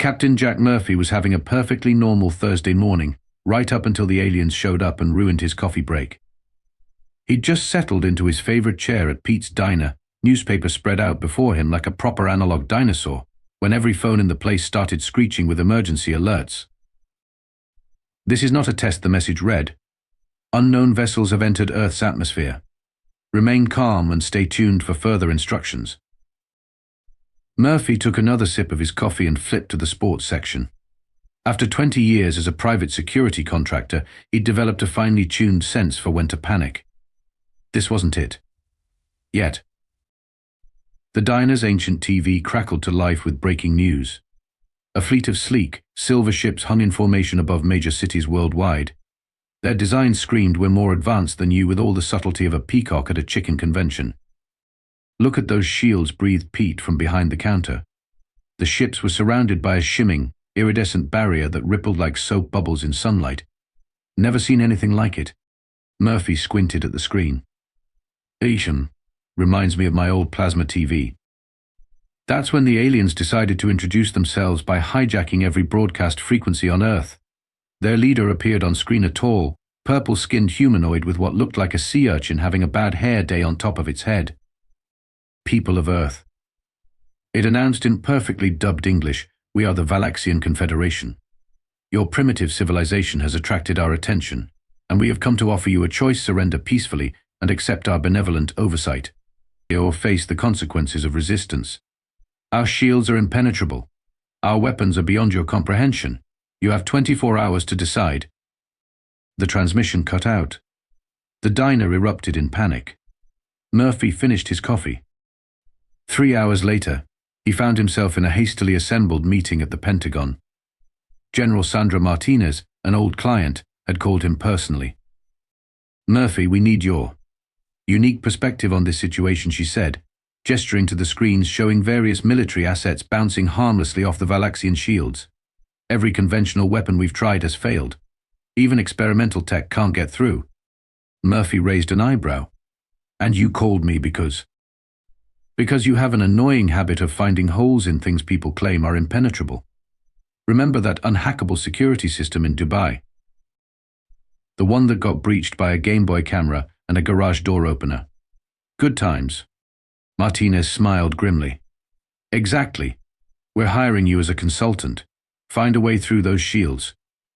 Captain Jack Murphy was having a perfectly normal Thursday morning, right up until the aliens showed up and ruined his coffee break. He'd just settled into his favorite chair at Pete's Diner, newspaper spread out before him like a proper analog dinosaur, when every phone in the place started screeching with emergency alerts. "This is not a test," the message read. "Unknown vessels have entered Earth's atmosphere. Remain calm and stay tuned for further instructions." Murphy took another sip of his coffee and flipped to the sports section. After 20 years as a private security contractor, he'd developed a finely tuned sense for when to panic. This wasn't it. Yet. The diner's ancient TV crackled to life with breaking news. A fleet of sleek, silver ships hung in formation above major cities worldwide. Their design screamed, "We're more advanced than you," with all the subtlety of a peacock at a chicken convention. "Look at those shields," breathed Pete from behind the counter. The ships were surrounded by a shimmering, iridescent barrier that rippled like soap bubbles in sunlight. "Never seen anything like it." Murphy squinted at the screen. "Isham, reminds me of my old plasma TV." That's when the aliens decided to introduce themselves by hijacking every broadcast frequency on Earth. Their leader appeared on screen, a tall, purple-skinned humanoid with what looked like a sea urchin having a bad hair day on top of its head. "People of Earth," it announced in perfectly dubbed English, "we are the Valaxian Confederation. Your primitive civilization has attracted our attention, and we have come to offer you a choice: surrender peacefully and accept our benevolent oversight, or face the consequences of resistance. Our shields are impenetrable. Our weapons are beyond your comprehension. You have 24 hours to decide." The transmission cut out. The diner erupted in panic. Murphy finished his coffee. 3 hours later, he found himself in a hastily assembled meeting at the Pentagon. General Sandra Martinez, an old client, had called him personally. "Murphy, we need your unique perspective on this situation," she said, gesturing to the screens showing various military assets bouncing harmlessly off the Valaxian shields. "Every conventional weapon we've tried has failed. Even experimental tech can't get through." Murphy raised an eyebrow. "And you called me because you have an annoying habit of finding holes in things people claim are impenetrable. Remember that unhackable security system in Dubai? The one that got breached by a Game Boy camera and a garage door opener. Good times." Martinez smiled grimly. "Exactly. We're hiring you as a consultant. Find a way through those shields.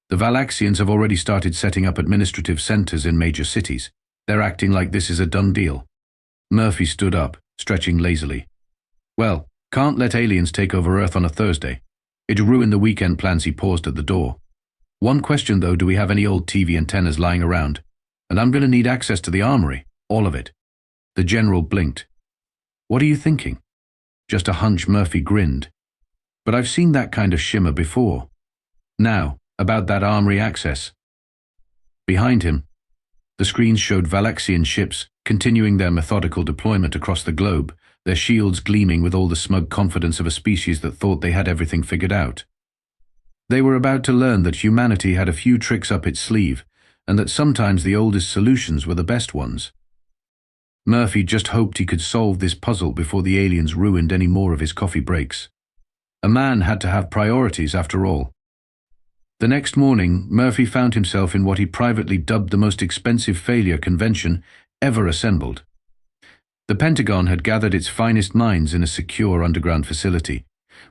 The Valaxians have already started setting up administrative centers in major cities. They're acting like this is a done deal." Murphy stood up, stretching lazily. "Well, can't let aliens take over Earth on a Thursday. It'd ruin the weekend plans." He paused at the door. "One question though, do we have any old TV antennas lying around? And I'm going to need access to the armory, all of it." The general blinked. "What are you thinking?" "Just a hunch," Murphy grinned. "But I've seen that kind of shimmer before. Now, about that armory access." Behind him, the screens showed Valaxian ships continuing their methodical deployment across the globe, their shields gleaming with all the smug confidence of a species that thought they had everything figured out. They were about to learn that humanity had a few tricks up its sleeve, and that sometimes the oldest solutions were the best ones. Murphy just hoped he could solve this puzzle before the aliens ruined any more of his coffee breaks. A man had to have priorities after all. The next morning, Murphy found himself in what he privately dubbed the most expensive failure convention ever assembled. The Pentagon had gathered its finest minds in a secure underground facility,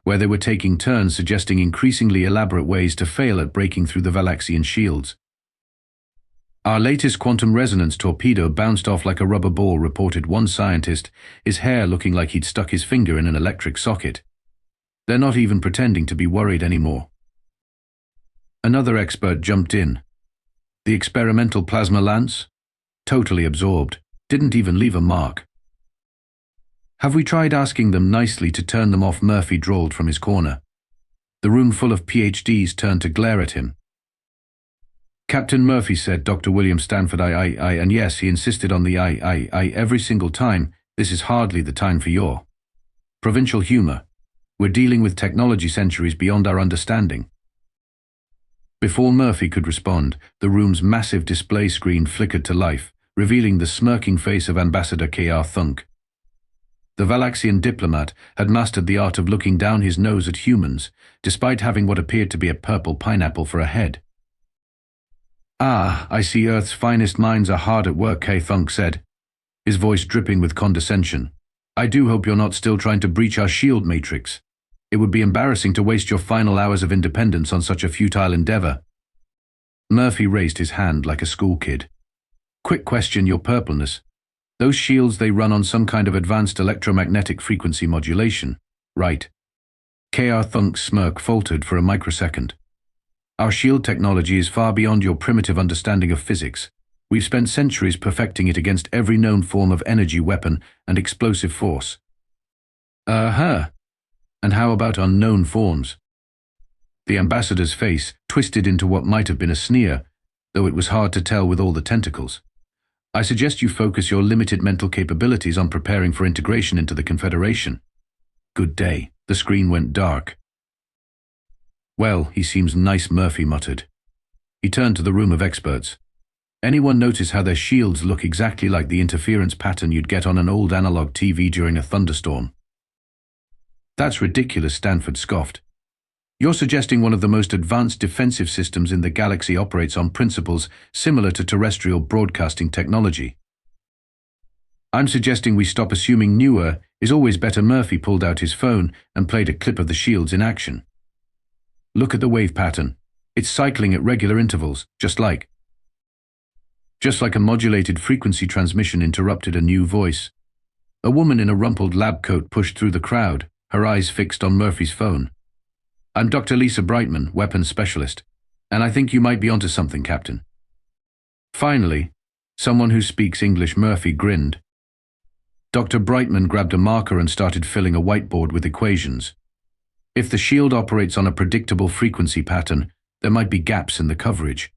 where they were taking turns suggesting increasingly elaborate ways to fail at breaking through the Valaxian shields. "Our latest quantum resonance torpedo bounced off like a rubber ball," reported one scientist, his hair looking like he'd stuck his finger in an electric socket. "They're not even pretending to be worried anymore." Another expert jumped in. "The experimental plasma lance? Totally absorbed. Didn't even leave a mark." "Have we tried asking them nicely to turn them off?" Murphy drawled from his corner. The room full of PhDs turned to glare at him. "Captain Murphy," said Dr. William Stanford, and yes, he insisted on the I every single time. "This is hardly the time for your provincial humor. We're dealing with technology centuries beyond our understanding." Before Murphy could respond, the room's massive display screen flickered to life, revealing the smirking face of Ambassador K.R. Thunk. The Valaxian diplomat had mastered the art of looking down his nose at humans, despite having what appeared to be a purple pineapple for a head. "Ah, I see Earth's finest minds are hard at work," K-Thunk said, his voice dripping with condescension. "I do hope you're not still trying to breach our shield matrix. It would be embarrassing to waste your final hours of independence on such a futile endeavor." Murphy raised his hand like a school kid. "Quick question, your purpleness. Those shields, they run on some kind of advanced electromagnetic frequency modulation, right?" K-Thunk's smirk faltered for a microsecond. "Our shield technology is far beyond your primitive understanding of physics. We've spent centuries perfecting it against every known form of energy weapon and explosive force." "Uh-huh. And how about unknown forms?" The ambassador's face twisted into what might have been a sneer, though it was hard to tell with all the tentacles. "I suggest you focus your limited mental capabilities on preparing for integration into the Confederation." "Good day." The screen went dark. "Well, he seems nice," Murphy muttered. He turned to the room of experts. "Anyone notice how their shields look exactly like the interference pattern you'd get on an old analog TV during a thunderstorm?" "That's ridiculous," Stanford scoffed. "You're suggesting one of the most advanced defensive systems in the galaxy operates on principles similar to terrestrial broadcasting technology." "I'm suggesting we stop assuming newer is always better." Murphy pulled out his phone and played a clip of the shields in action. "Look at the wave pattern. It's cycling at regular intervals, just like a modulated frequency transmission," interrupted a new voice. A woman in a rumpled lab coat pushed through the crowd, her eyes fixed on Murphy's phone. "I'm Dr. Lisa Brightman, weapons specialist, and I think you might be onto something, Captain." "Finally, someone who speaks English." Murphy grinned. Dr. Brightman grabbed a marker and started filling a whiteboard with equations. If the shield operates on a predictable frequency pattern, there might be gaps in the coverage,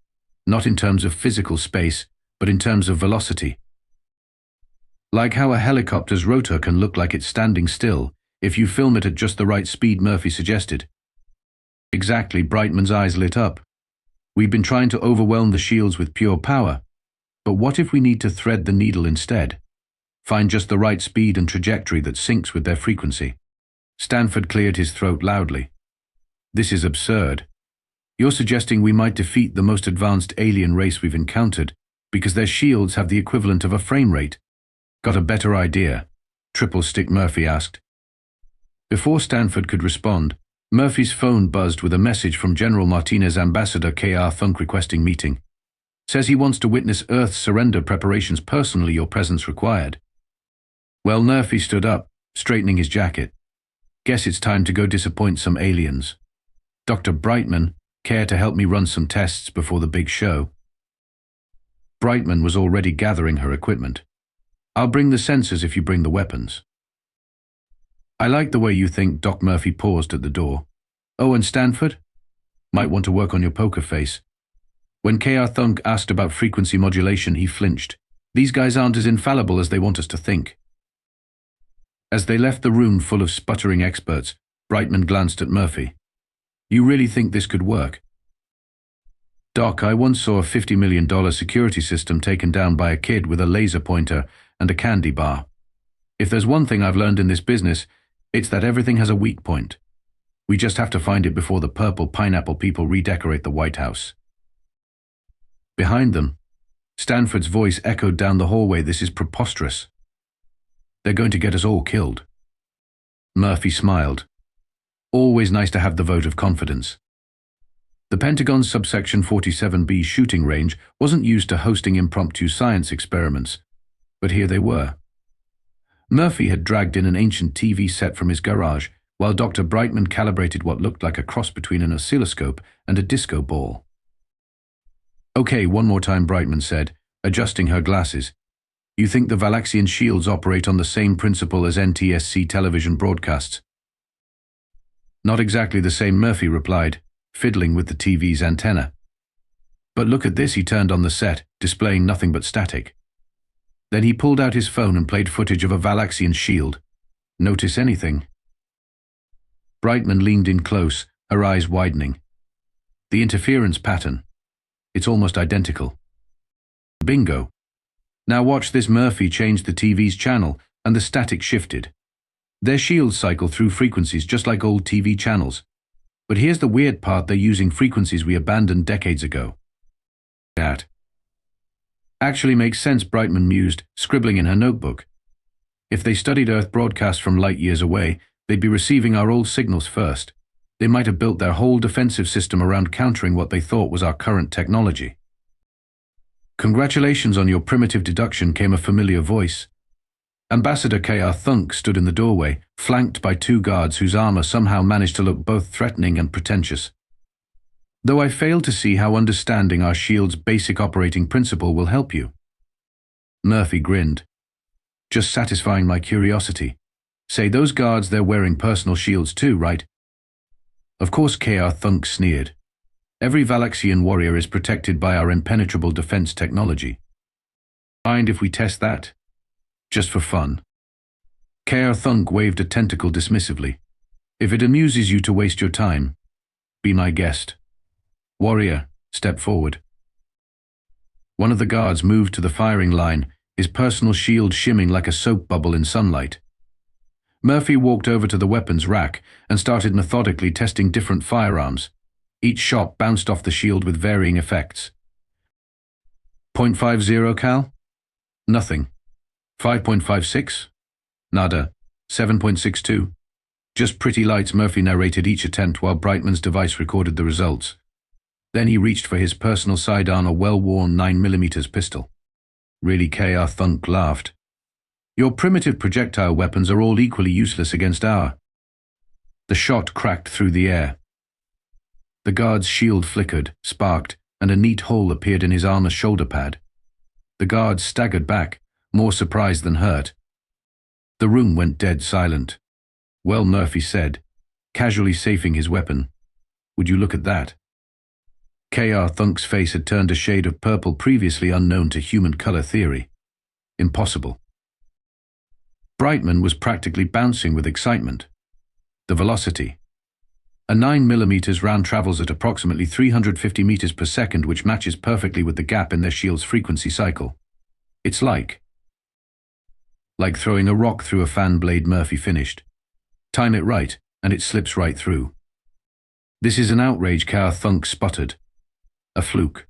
not in terms of physical space, but in terms of velocity. Like how a helicopter's rotor can look like it's standing still if you film it at just the right speed, Murphy suggested. "Exactly." Brightman's eyes lit up. "We've been trying to overwhelm the shields with pure power, but what if we need to thread the needle instead? Find just the right speed and trajectory that syncs with their frequency." Stanford cleared his throat loudly. "This is absurd. You're suggesting we might defeat the most advanced alien race we've encountered because their shields have the equivalent of a frame rate. Got a better idea?" Triple Stick Murphy asked. Before Stanford could respond, Murphy's phone buzzed with a message from General Martinez, Ambassador K-Thunk requesting meeting. "Says he wants to witness Earth's surrender preparations personally. Your presence required." Well, Murphy stood up, straightening his jacket. "Guess it's time to go disappoint some aliens. Dr. Brightman, care to help me run some tests before the big show?" Brightman was already gathering her equipment. "I'll bring the sensors if you bring the weapons." "I like the way you think." Doc Murphy paused at the door. "Oh, and Stanford? Might want to work on your poker face." When K-Thunk asked about frequency modulation, he flinched. These guys aren't as infallible as they want us to think. As they left the room full of sputtering experts, Brightman glanced at Murphy. "You really think this could work?" "Doc, I once saw a $50 million security system taken down by a kid with a laser pointer and a candy bar. If there's one thing I've learned in this business, it's that everything has a weak point. We just have to find it before the purple pineapple people redecorate the White House." Behind them, Stanford's voice echoed down the hallway. "This is preposterous. They're going to get us all killed." Murphy smiled. Always nice to have the vote of confidence. The Pentagon's subsection 47B shooting range wasn't used to hosting impromptu science experiments, but here they were. Murphy had dragged in an ancient TV set from his garage, while Dr. Brightman calibrated what looked like a cross between an oscilloscope and a disco ball. "Okay, one more time," Brightman said, adjusting her glasses. "You think the Valaxian shields operate on the same principle as NTSC television broadcasts?" "Not exactly the same," Murphy replied, fiddling with the TV's antenna. "But look at this." He turned on the set, displaying nothing but static. Then he pulled out his phone and played footage of a Valaxian shield. "Notice anything?" Brightman leaned in close, her eyes widening. "The interference pattern. It's almost identical." "Bingo. Now watch this." Murphy changed the TV's channel, and the static shifted. Their shields cycle through frequencies just like old TV channels. But here's the weird part, they're using frequencies we abandoned decades ago. That actually makes sense, Brightman mused, scribbling in her notebook. If they studied Earth broadcasts from light years away, they'd be receiving our old signals first. They might have built their whole defensive system around countering what they thought was our current technology. Congratulations on your primitive deduction, came a familiar voice. Ambassador K.R. Thunk stood in the doorway, flanked by two guards whose armor somehow managed to look both threatening and pretentious. Though I fail to see how understanding our shield's basic operating principle will help you. Murphy grinned. Just satisfying my curiosity. Say, those guards, they're wearing personal shields too, right? Of course, K.R. Thunk sneered. Every Valaxian warrior is protected by our impenetrable defense technology. Mind if we test that? Just for fun. K.R. Thunk waved a tentacle dismissively. If it amuses you to waste your time, be my guest. Warrior, step forward. One of the guards moved to the firing line, his personal shield shimmering like a soap bubble in sunlight. Murphy walked over to the weapons rack and started methodically testing different firearms. Each shot bounced off the shield with varying effects. .50 cal? Nothing. 5.56? Nada. 7.62? Just pretty lights, Murphy narrated each attempt while Brightman's device recorded the results. Then he reached for his personal sidearm, a well-worn 9mm pistol. Really, K.R. Thunk laughed. Your primitive projectile weapons are all equally useless against our. The shot cracked through the air. The guard's shield flickered, sparked, and a neat hole appeared in his armor's shoulder pad. The guard staggered back, more surprised than hurt. The room went dead silent. Well, Murphy said, casually safing his weapon. Would you look at that? K.R. Thunk's face had turned a shade of purple previously unknown to human color theory. Impossible. Brightman was practically bouncing with excitement. The velocity. A 9mm round travels at approximately 350 meters per second, which matches perfectly with the gap in their shield's frequency cycle. It's like throwing a rock through a fan blade, Murphy finished. Time it right, and it slips right through. This is an outrage, K.R. Thunk sputtered. A fluke.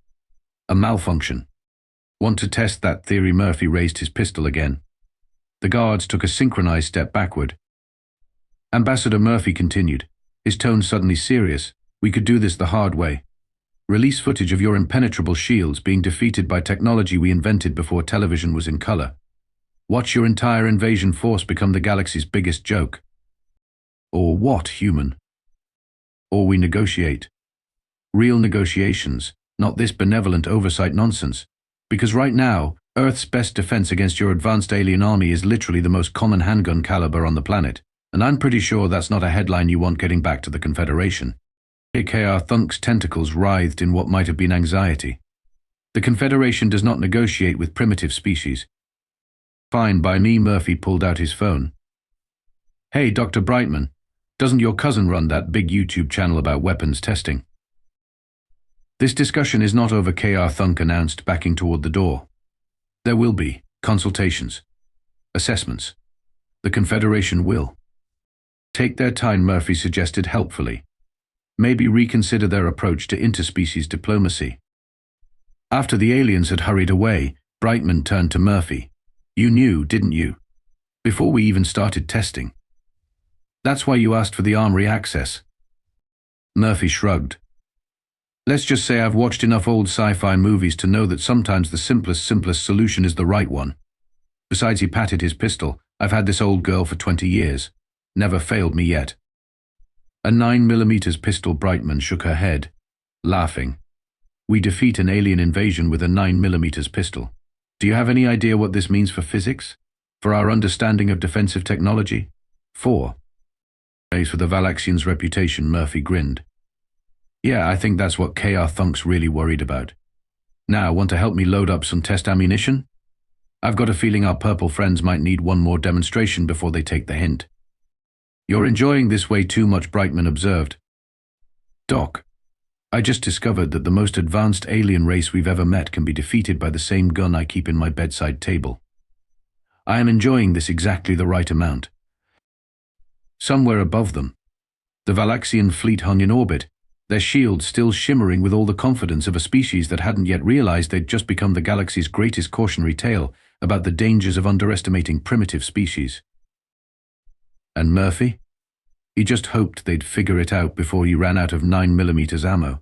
A malfunction. Want to test that theory? Murphy raised his pistol again. The guards took a synchronized step backward. Ambassador, Murphy continued, his tone suddenly serious. We could do this the hard way. Release footage of your impenetrable shields being defeated by technology we invented before television was in color. Watch your entire invasion force become the galaxy's biggest joke. Or what, human? Or we negotiate. Real negotiations, not this benevolent oversight nonsense. Because right now, Earth's best defense against your advanced alien army is literally the most common handgun caliber on the planet. And I'm pretty sure that's not a headline you want getting back to the Confederation. K.R. Thunk's tentacles writhed in what might have been anxiety. The Confederation does not negotiate with primitive species. Fine by me. Murphy pulled out his phone. Hey, Dr. Brightman, doesn't your cousin run that big YouTube channel about weapons testing? This discussion is not over, K.R. Thunk announced, backing toward the door. There will be consultations, assessments. The Confederation will take their time, Murphy suggested helpfully. Maybe reconsider their approach to interspecies diplomacy. After the aliens had hurried away, Brightman turned to Murphy. You knew, didn't you? Before we even started testing. That's why you asked for the armory access. Murphy shrugged. Let's just say I've watched enough old sci-fi movies to know that sometimes the simplest solution is the right one. Besides, he patted his pistol. I've had this old girl for 20 years. Never failed me yet. A 9mm pistol. Brightman shook her head, laughing. We defeat an alien invasion with a 9mm pistol. Do you have any idea what this means for physics? For our understanding of defensive technology? 4. As for the Valaxians' reputation, Murphy grinned. Yeah, I think that's what K.R. Thunk's really worried about. Now, want to help me load up some test ammunition? I've got a feeling our purple friends might need one more demonstration before they take the hint. You're enjoying this way too much, Brightman observed. Doc, I just discovered that the most advanced alien race we've ever met can be defeated by the same gun I keep in my bedside table. I am enjoying this exactly the right amount. somewhere above them. The Valaxian fleet hung in orbit, their shields still shimmering with all the confidence of a species that hadn't yet realized they'd just become the galaxy's greatest cautionary tale about the dangers of underestimating primitive species. And Murphy? He just hoped they'd figure it out before he ran out of 9mm ammo.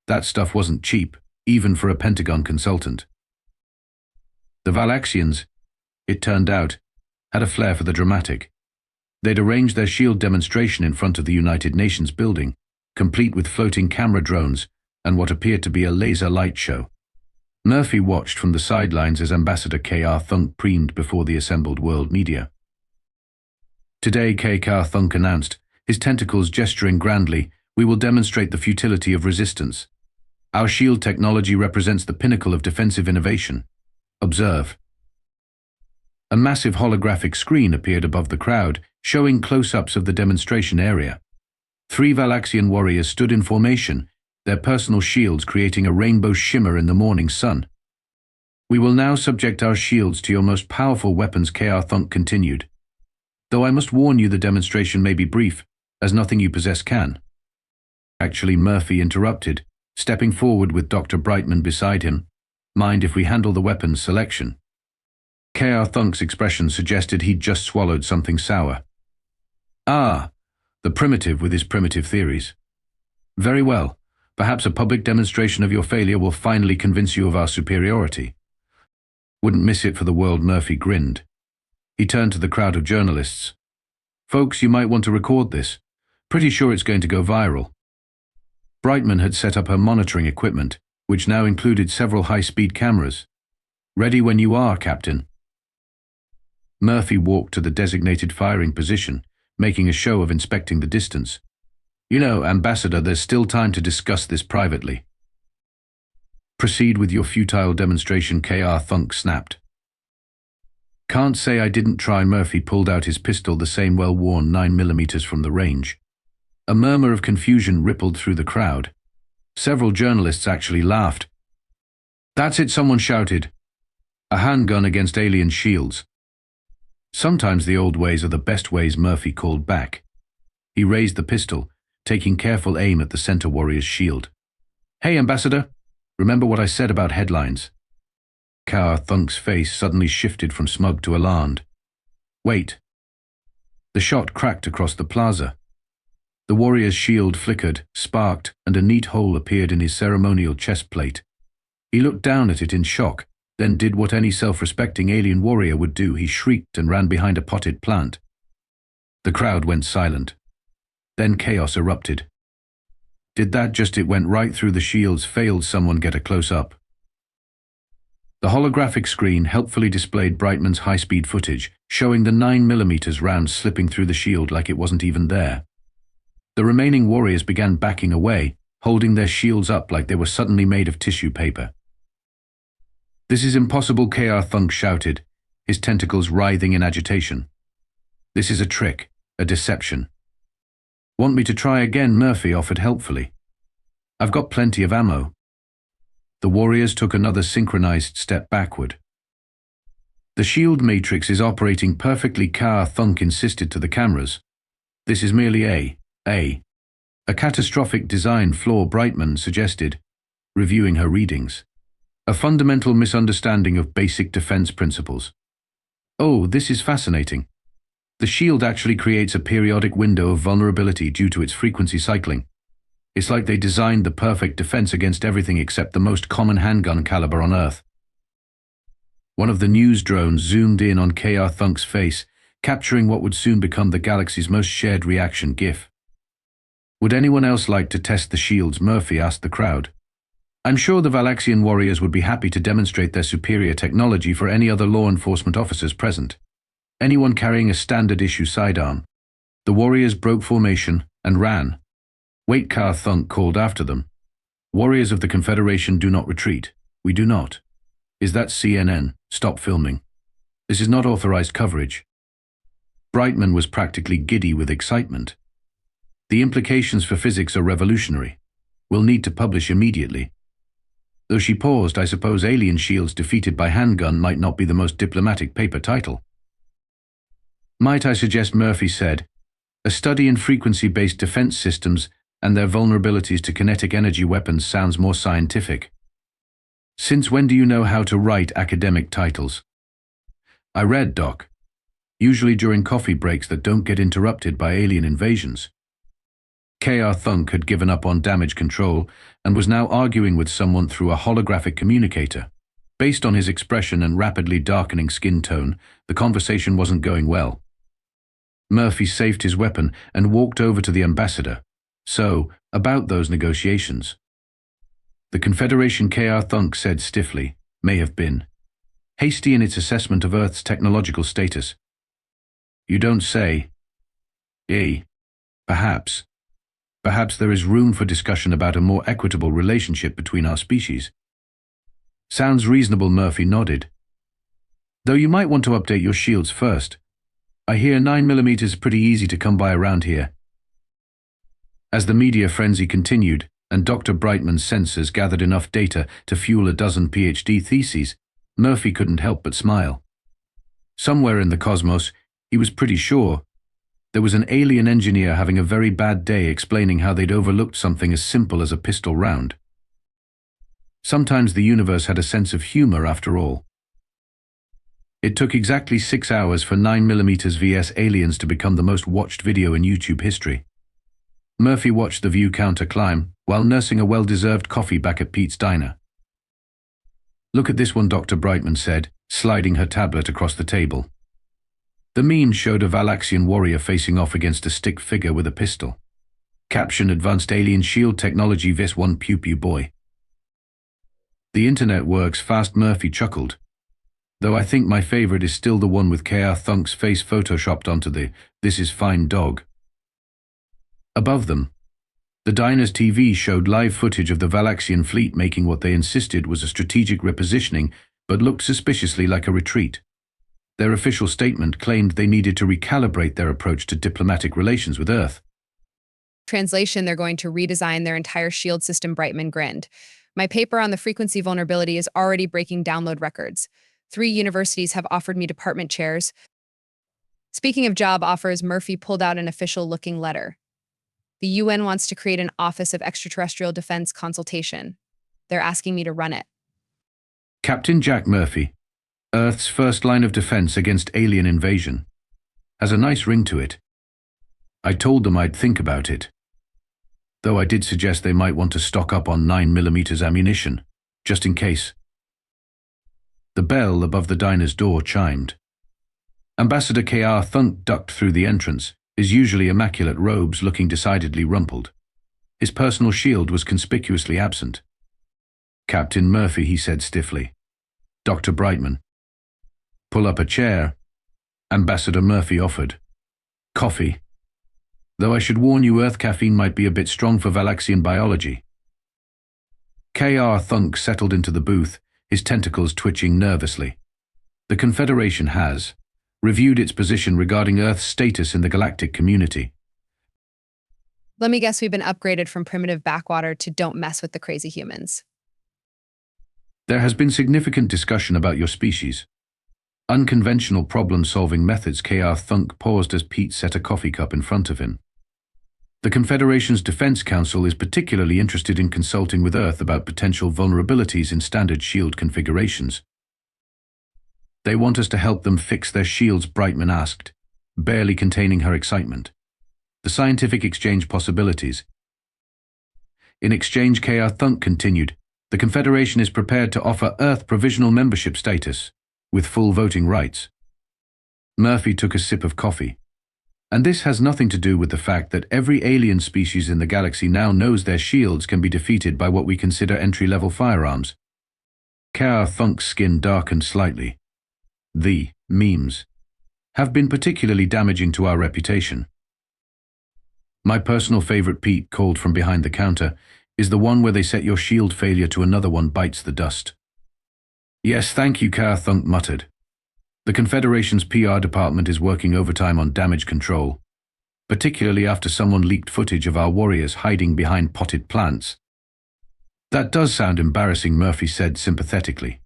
That stuff wasn't cheap, even for a Pentagon consultant. The Valaxians, it turned out, had a flair for the dramatic. They'd arranged their shield demonstration in front of the United Nations building, complete with floating camera drones and what appeared to be a laser light show. Murphy watched from the sidelines as Ambassador K.R. Thunk preened before the assembled world media. Today, K.R. Thunk announced, his tentacles gesturing grandly, "We will demonstrate the futility of resistance. Our shield technology represents the pinnacle of defensive innovation. Observe." A massive holographic screen appeared above the crowd, showing close-ups of the demonstration area. 3 Valaxian warriors stood in formation, their personal shields creating a rainbow shimmer in the morning sun. "We will now subject our shields to your most powerful weapons," K.R. Thunk continued. "Though I must warn you the demonstration may be brief, as nothing you possess can." Actually, Murphy interrupted, stepping forward with Dr. Brightman beside him. "Mind if we handle the weapons selection?" K.R. Thunk's expression suggested he'd just swallowed something sour. "Ah, the primitive with his primitive theories. Very well. Perhaps a public demonstration of your failure will finally convince you of our superiority." "Wouldn't miss it for the world," Murphy grinned. He turned to the crowd of journalists. "Folks, you might want to record this. Pretty sure it's going to go viral." Brightman had set up her monitoring equipment, which now included several high-speed cameras. "Ready when you are, Captain." Murphy walked to the designated firing position, making a show of inspecting the distance. "You know, Ambassador, there's still time to discuss this privately." "Proceed with your futile demonstration," K.R. Thunk snapped. "Can't say I didn't try." Murphy pulled out his pistol, the same well-worn 9mm from the range. A murmur of confusion rippled through the crowd. Several journalists actually laughed. "That's it," someone shouted. "A handgun against alien shields." "Sometimes the old ways are the best ways," Murphy called back. He raised the pistol, taking careful aim at the center warrior's shield. "Hey, Ambassador, remember what I said about headlines?" K.R. Thunk's face suddenly shifted from smug to alarmed. "Wait." The shot cracked across the plaza. The warrior's shield flickered, sparked, and a neat hole appeared in his ceremonial chest plate. He looked down at it in shock, then did what any self-respecting alien warrior would do. He shrieked and ran behind a potted plant. The crowd went silent. Then chaos erupted. "Did that just it went right through the shields. Failed someone get a close-up." The holographic screen helpfully displayed Brightman's high-speed footage, showing the 9mm round slipping through the shield like it wasn't even there. The remaining warriors began backing away, holding their shields up like they were suddenly made of tissue paper. "This is impossible," K.R. Thunk shouted, his tentacles writhing in agitation. "This is a trick, a deception." "Want me to try again?" Murphy offered helpfully. "I've got plenty of ammo." The warriors took another synchronized step backward. "The shield matrix is operating perfectly," K.R. Thunk insisted to the cameras. "This is merely a catastrophic design flaw," Brightman suggested, reviewing her readings. "A fundamental misunderstanding of basic defense principles." "Oh, this is fascinating. The shield actually creates a periodic window of vulnerability due to its frequency cycling. It's like they designed the perfect defense against everything except the most common handgun caliber on Earth." One of the news drones zoomed in on K.R. Thunk's face, capturing what would soon become the galaxy's most shared reaction GIF. "Would anyone else like to test the shields?" Murphy asked the crowd. "I'm sure the Valaxian warriors would be happy to demonstrate their superior technology for any other law enforcement officers present. Anyone carrying a standard-issue sidearm?" The warriors broke formation and ran. "Wait," K.R. Thunk called after them. "Warriors of the Confederation do not retreat. We do not. Is that CNN? Stop filming. This is not authorized coverage." Brightman was practically giddy with excitement. "The implications for physics are revolutionary. We'll need to publish immediately." Though she paused, "I suppose alien shields defeated by handgun might not be the most diplomatic paper title." "Might I suggest," Murphy said, A study in frequency-based defense systems and their vulnerabilities to kinetic energy weapons sounds more scientific. Since when do you know how to write academic titles? I read, Doc. Usually during coffee breaks that don't get interrupted by alien invasions. K.R. Thunk had given up on damage control and was now arguing with someone through a holographic communicator. Based on his expression and rapidly darkening skin tone, the conversation wasn't going well. Murphy saved his weapon and walked over to the ambassador. So, about those negotiations. The Confederation, K.R. Thunk said stiffly, may have been hasty in its assessment of Earth's technological status. You don't say. Perhaps. Perhaps there is room for discussion about a more equitable relationship between our species. Sounds reasonable, Murphy nodded. Though you might want to update your shields first. I hear 9mm is pretty easy to come by around here. As the media frenzy continued, and Dr. Brightman's sensors gathered enough data to fuel a dozen PhD theses, Murphy couldn't help but smile. Somewhere in the cosmos, he was pretty sure, there was an alien engineer having a very bad day explaining how they'd overlooked something as simple as a pistol round. Sometimes the universe had a sense of humor after all. It took exactly 6 hours for 9mm vs Aliens to become the most watched video in YouTube history. Murphy watched the view counter climb while nursing a well-deserved coffee back at Pete's Diner. Look at this one, Dr. Brightman said, sliding her tablet across the table. The meme showed a Valaxian warrior facing off against a stick figure with a pistol. Caption: Advanced Alien Shield Technology vs one Pew Pew Boy. The internet works fast, Murphy chuckled. Though I think my favorite is still the one with K.R. Thunk's face photoshopped onto the "This is fine dog." Above them, the diner's TV showed live footage of the Valaxian fleet making what they insisted was a strategic repositioning, but looked suspiciously like a retreat. Their official statement claimed they needed to recalibrate their approach to diplomatic relations with Earth. Translation: they're going to redesign their entire shield system, Brightman grinned. My paper on the frequency vulnerability is already breaking download records. 3 universities have offered me department chairs. Speaking of job offers, Murphy pulled out an official-looking letter. The UN wants to create an Office of Extraterrestrial Defense Consultation. They're asking me to run it. Captain Jack Murphy, Earth's first line of defense against alien invasion, has a nice ring to it. I told them I'd think about it. Though I did suggest they might want to stock up on 9mm ammunition, just in case. The bell above the diner's door chimed. Ambassador K.R. Thunk ducked through the entrance, his usually immaculate robes looking decidedly rumpled. His personal shield was conspicuously absent. Captain Murphy, he said stiffly. Dr. Brightman. Pull up a chair. Ambassador Murphy offered. Coffee. Though I should warn you, Earth caffeine might be a bit strong for Valaxian biology. K.R. Thunk settled into the booth, his tentacles twitching nervously. The Confederation has reviewed its position regarding Earth's status in the galactic community. Let me guess, we've been upgraded from primitive backwater to don't mess with the crazy humans. There has been significant discussion about your species. Unconventional problem-solving methods. K.R. Thunk paused as Pete set a coffee cup in front of him. The Confederation's Defense Council is particularly interested in consulting with Earth about potential vulnerabilities in standard shield configurations. They want us to help them fix their shields, Brightman asked, barely containing her excitement. The scientific exchange possibilities. In exchange, K.R. Thunk continued, the Confederation is prepared to offer Earth provisional membership status, with full voting rights. Murphy took a sip of coffee. And this has nothing to do with the fact that every alien species in the galaxy now knows their shields can be defeated by what we consider entry-level firearms. K.R. Thunk's skin darkened slightly. The memes have been particularly damaging to our reputation. My personal favorite, Pete called from behind the counter, is the one where they set your shield failure to another one bites the dust. Yes, thank you, K.R. Thunk muttered. The Confederation's PR department is working overtime on damage control, particularly after someone leaked footage of our warriors hiding behind potted plants. That does sound embarrassing, Murphy said sympathetically.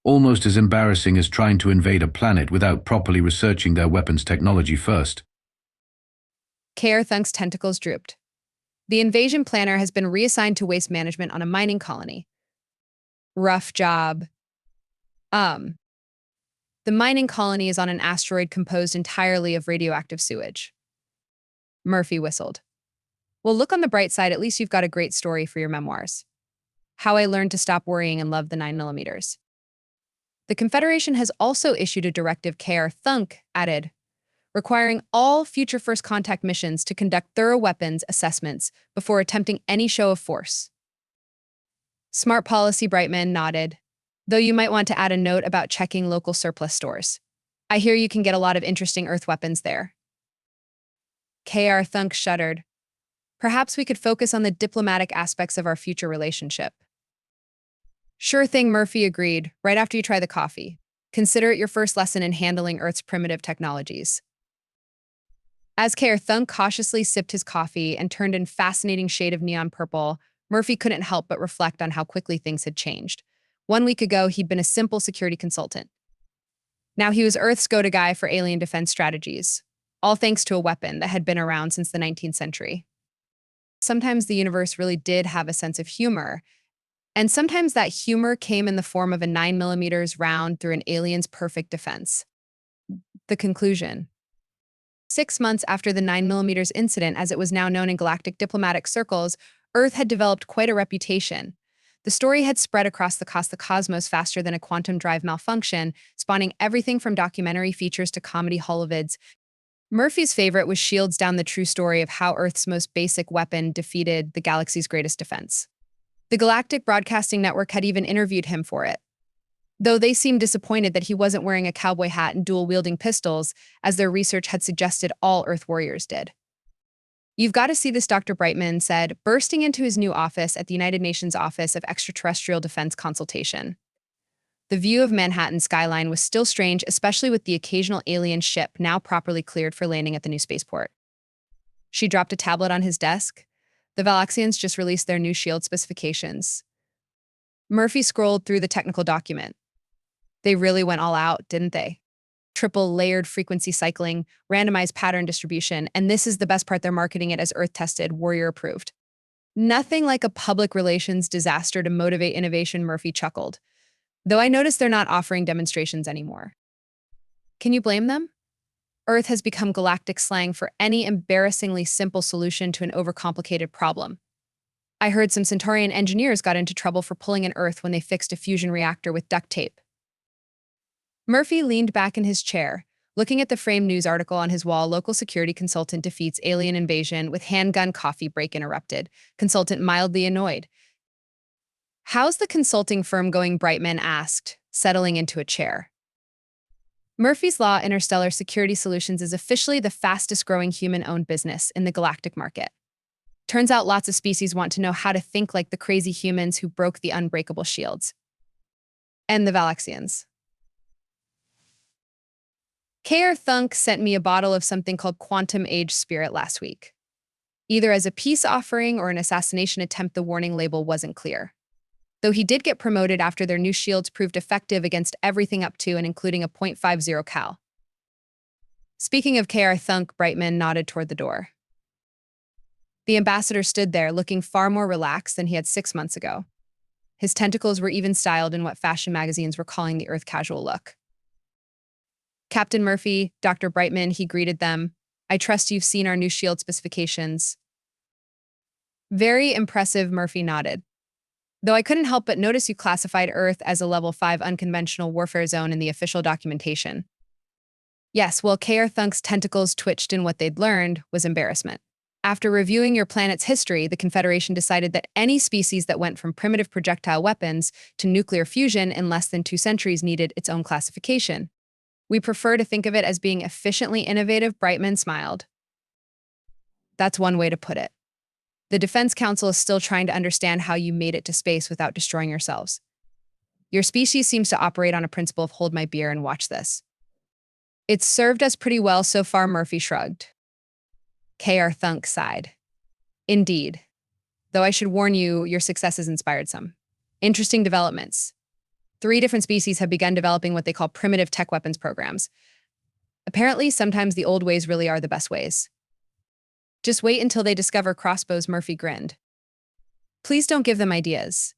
Almost as embarrassing as trying to invade a planet without properly researching their weapons technology first. K.R. Thunk's tentacles drooped. The invasion planner has been reassigned to waste management on a mining colony. Rough job. Um, the mining colony is on an asteroid composed entirely of radioactive sewage. Murphy whistled. Well, look on the bright side, at least you've got a great story for your memoirs. How I learned to stop worrying and love the 9mm. The Confederation has also issued a directive, K.R. Thunk added, requiring all future first contact missions to conduct thorough weapons assessments before attempting any show of force. Smart policy, Brightman nodded, though you might want to add a note about checking local surplus stores. I hear you can get a lot of interesting Earth weapons there. K.R. Thunk shuddered. Perhaps we could focus on the diplomatic aspects of our future relationship. Sure thing, Murphy agreed, right after you try the coffee. Consider it your first lesson in handling Earth's primitive technologies. As K.R. Thunk cautiously sipped his coffee and turned in fascinating shade of neon purple, Murphy couldn't help but reflect on how quickly things had changed. 1 week ago, he'd been a simple security consultant. Now he was Earth's go-to guy for alien defense strategies, all thanks to a weapon that had been around since the 19th century. Sometimes the universe really did have a sense of humor, and sometimes that humor came in the form of a 9mm round through an alien's perfect defense. The conclusion. 6 months after the 9mm incident, as it was now known in galactic diplomatic circles, Earth had developed quite a reputation. The story had spread across the cosmos faster than a quantum drive malfunction, spawning everything from documentary features to comedy holovids. Murphy's favorite was Shields Down, the true story of how Earth's most basic weapon defeated the galaxy's greatest defense. The Galactic Broadcasting Network had even interviewed him for it, though they seemed disappointed that he wasn't wearing a cowboy hat and dual-wielding pistols, as their research had suggested all Earth warriors did. You've got to see this, Dr. Brightman said, bursting into his new office at the United Nations Office of Extraterrestrial Defense Consultation. The view of Manhattan's skyline was still strange, especially with the occasional alien ship now properly cleared for landing at the new spaceport. She dropped a tablet on his desk. The Valaxians just released their new shield specifications. Murphy scrolled through the technical document. They really went all out, didn't they? Triple layered frequency cycling, randomized pattern distribution, and this is the best part, they're marketing it as Earth-tested, warrior approved. Nothing like a public relations disaster to motivate innovation, Murphy chuckled. Though I noticed they're not offering demonstrations anymore. Can you blame them? Earth has become galactic slang for any embarrassingly simple solution to an overcomplicated problem. I heard some Centaurian engineers got into trouble for pulling an Earth when they fixed a fusion reactor with duct tape. Murphy leaned back in his chair, looking at the framed news article on his wall. Local security consultant defeats alien invasion with handgun coffee break interrupted. Consultant mildly annoyed. How's the consulting firm going? Brightman asked, settling into a chair. Murphy's Law Interstellar Security Solutions is officially the fastest growing human-owned business in the galactic market. Turns out lots of species want to know how to think like the crazy humans who broke the unbreakable shields. And the Valaxians. K.R. Thunk sent me a bottle of something called Quantum Age Spirit last week. Either as a peace offering or an assassination attempt, the warning label wasn't clear. Though he did get promoted after their new shields proved effective against everything up to and including a .50 cal. Speaking of K.R. Thunk, Brightman nodded toward the door. The ambassador stood there, looking far more relaxed than he had 6 months ago. His tentacles were even styled in what fashion magazines were calling the Earth casual look. Captain Murphy, Dr. Brightman, he greeted them. I trust you've seen our new shield specifications. Very impressive, Murphy nodded. Though I couldn't help but notice you classified Earth as a level 5 unconventional warfare zone in the official documentation. Yes, well, K.R. Thunk's tentacles twitched in what they'd learned was embarrassment. After reviewing your planet's history, the Confederation decided that any species that went from primitive projectile weapons to nuclear fusion in less than 2 centuries needed its own classification. We prefer to think of it as being efficiently innovative, Brightman smiled. That's one way to put it. The Defense Council is still trying to understand how you made it to space without destroying yourselves. Your species seems to operate on a principle of hold my beer and watch this. It's served us pretty well so far, Murphy shrugged. K.R. Thunk sighed. Indeed. Though I should warn you, your success has inspired some interesting developments. 3 different species have begun developing what they call primitive tech weapons programs. Apparently, sometimes the old ways really are the best ways. Just wait until they discover crossbows, Murphy grinned. Please don't give them ideas.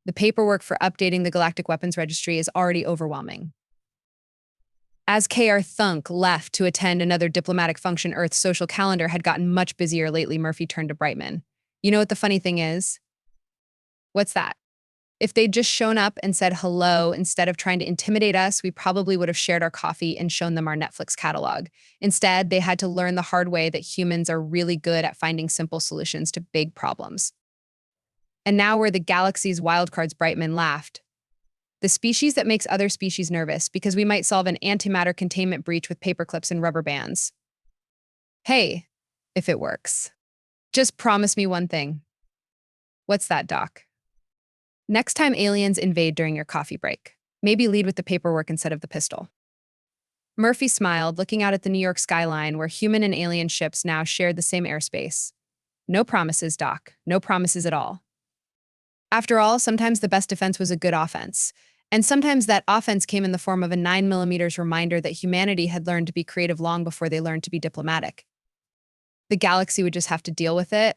The paperwork for updating the Galactic Weapons Registry is already overwhelming. As K.R. Thunk left to attend another diplomatic function, Earth's social calendar had gotten much busier lately. Murphy turned to Brightman. You know what the funny thing is? What's that? If they'd just shown up and said hello instead of trying to intimidate us, we probably would have shared our coffee and shown them our Netflix catalog. Instead, they had to learn the hard way that humans are really good at finding simple solutions to big problems. And now we're the galaxy's wildcards, Brightman laughed. The species that makes other species nervous because we might solve an antimatter containment breach with paperclips and rubber bands. Hey, if it works. Just promise me one thing. What's that, Doc? Next time aliens invade during your coffee break, maybe lead with the paperwork instead of the pistol. Murphy smiled, looking out at the New York skyline where human and alien ships now shared the same airspace. No promises, Doc. No promises at all. After all, sometimes the best defense was a good offense. And sometimes that offense came in the form of a 9mm reminder that humanity had learned to be creative long before they learned to be diplomatic. The galaxy would just have to deal with it,